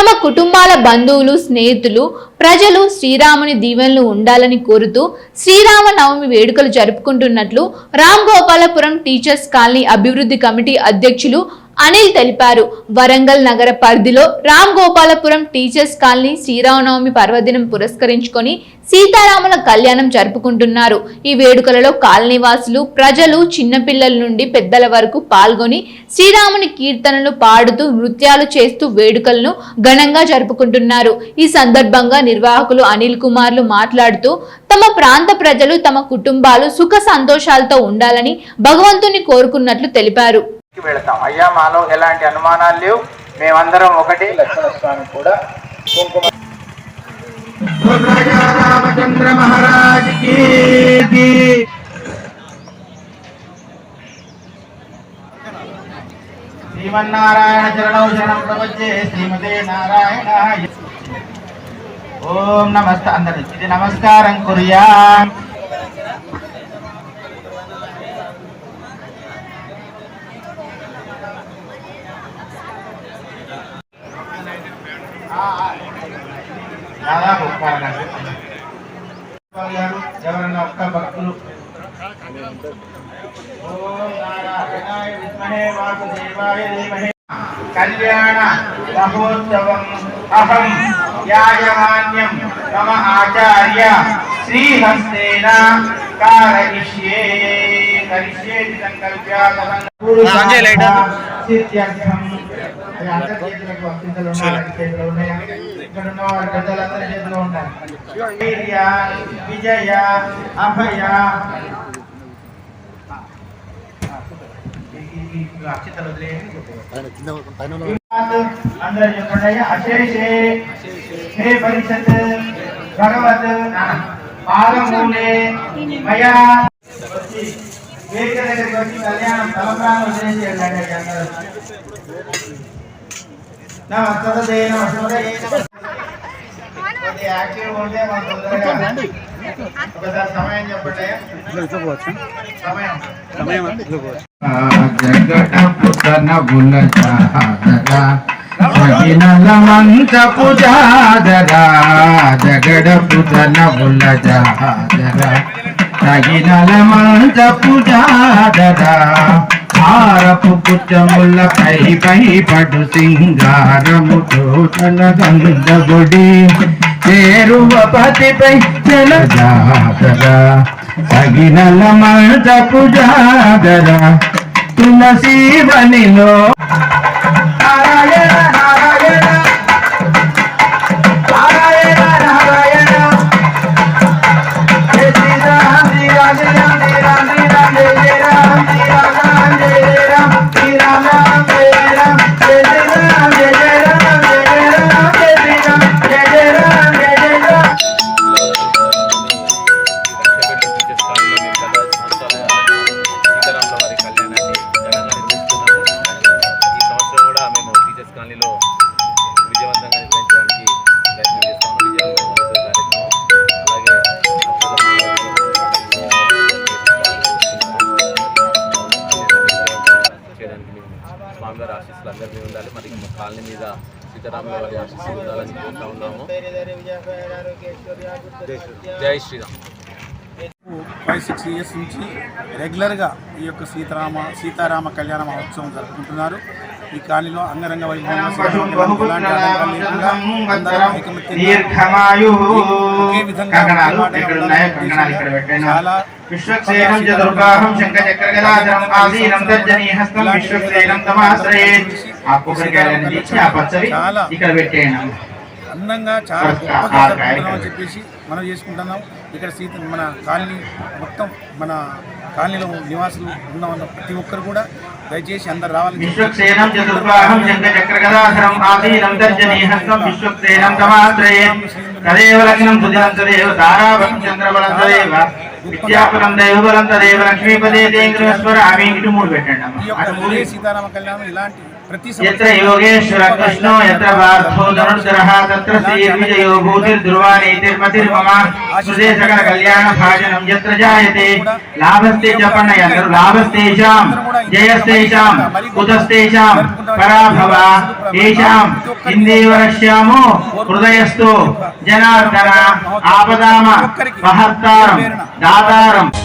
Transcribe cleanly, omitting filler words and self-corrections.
తమ కుటుంబాల బంధువులు స్నేహితులు ప్రజలు శ్రీరాముని దీవెనలు ఉండాలని కోరుతూ శ్రీరామనవమి వేడుకలు జరుపుకుంటున్నట్లు రామ్ గోపాలపురం టీచర్స్ కాలనీ అభివృద్ధి కమిటీ అధ్యక్షులు అనిల్ తెలిపారు. వరంగల్ నగర పరిధిలో రామ్ గోపాలపురం టీచర్స్ కాలనీ శ్రీరామనవమి పర్వదినం పురస్కరించుకొని సీతారాముల కళ్యాణం జరుపుకుంటున్నారు. ఈ వేడుకలలో కాలనీవాసులు ప్రజలు చిన్నపిల్లల నుండి పెద్దల వరకు పాల్గొని శ్రీరాముని కీర్తనలు పాడుతూ నృత్యాలు చేస్తూ వేడుకలను ఘనంగా జరుపుకుంటున్నారు. ఈ సందర్భంగా నిర్వాహకులు అనిల్ కుమార్లు మాట్లాడుతూ తమ ప్రాంత ప్రజలు తమ కుటుంబాలు సుఖ సంతోషాలతో ఉండాలని భగవంతుని కోరుకున్నట్లు తెలిపారు. వెళతాం అయ్యా, మాలో ఎలాంటి అనుమానాలు లేవు, మేమందరం ఒకటి. లక్ష్మణ స్వామి కూడా కుంకుమ రామచంద్ర మహారాజ్ కి శ్రీమన్నారాయణ చరణౌ శరణం ప్రపంచే శ్రీమతే నారాయణాయ. ఓం నమస్తే. అందరికి ఇది నమస్కారం కుర్యా. దాదాపు ఎవరన్నా ఒక్క భక్తులు కళ్యాణ మహోత్సవం అహం యాజమాన్యం మమ ఆచార్య శ్రీహస్తేన కారయిష్యే కరిష్యేతి సంకల్ప్య సిద్ధ్యర్థం. అంతర్జాతీయులకు అత్యంతలు ఉన్నాయా? ఇక్కడ ఉన్న వారి పెద్దలందరి చేతిలో ఉంటారు. వీర్య విజయ అభయ అక్షతలు అందరూ చెప్పండి. అశేషే హే పరిషత్ భగవత్ పాదమూలే మయా వేదిక దగ్గరికి వచ్చి కళ్యాణం తలంబ్రాలు వదిలేసి వెళ్ళండి. యాక్టివ్ ఉంటే మనం తొందరగా ఒకసారి సమయం చెప్పండి. మంచ పూజాదరా జగడ పుతన బుల్ల జాదరా తగినల మంచ పూజాదరా హారపు పుచ్చముల పై పై పడు సింగారముతో తన గంధగుడి చేరువ పతిపై జలజాదరా తగినల మంచ పూజాదరా తులసి వనిలో విజయవంతంగా నిర్వహించడానికి ప్రయత్నం చేస్తాము. చేయడానికి మేము స్వామివారి ఆశీస్సులు అందరి మీద ఉండాలి. మరి మా కాలనీ మీద సీతారాముల వారి ఆశీస్సులు ఉండాలని కోరుతా ఉన్నాము. జై శ్రీరామ్. 5-6 ఇయర్స్ నుంచి రెగ్యులర్గా ఈ యొక్క సీతారామ కళ్యాణ మహోత్సవం జరుపుకుంటున్నారు. ఈ కాలనీలో అంగరంగ వైభవంగా అందంగా చాలా గొప్పగా జరుపుకుంటున్నామని చెప్పేసి మనం చేసుకుంటున్నాం. ఇక్కడ మన కాలనీ మొత్తం మన కాలనీలో నివాసులు ఉన్న ప్రతి ఒక్కరు కూడా దయచేసి అందరు రావాలని సీతారామ కళ్యాణం ఇలాంటి ప్రతి यत्र योगेश्वर कृष्णो यत्र पार्थो धनुर्धरः तत्र श्रीर्विजयो भूतिर्ध्रुवानीतिर्मतिर्मम सुदे सकल कल्याण भाजनं यत्र जायते लाभस्ते च पण्णयन्तु लाभस्तेषां जयस्तेषां कुतस्तेषां पराभव येषां हिन्दीवरश्यामो हृदयस्थो जनार्दन आपदाम महत्तारं दातारं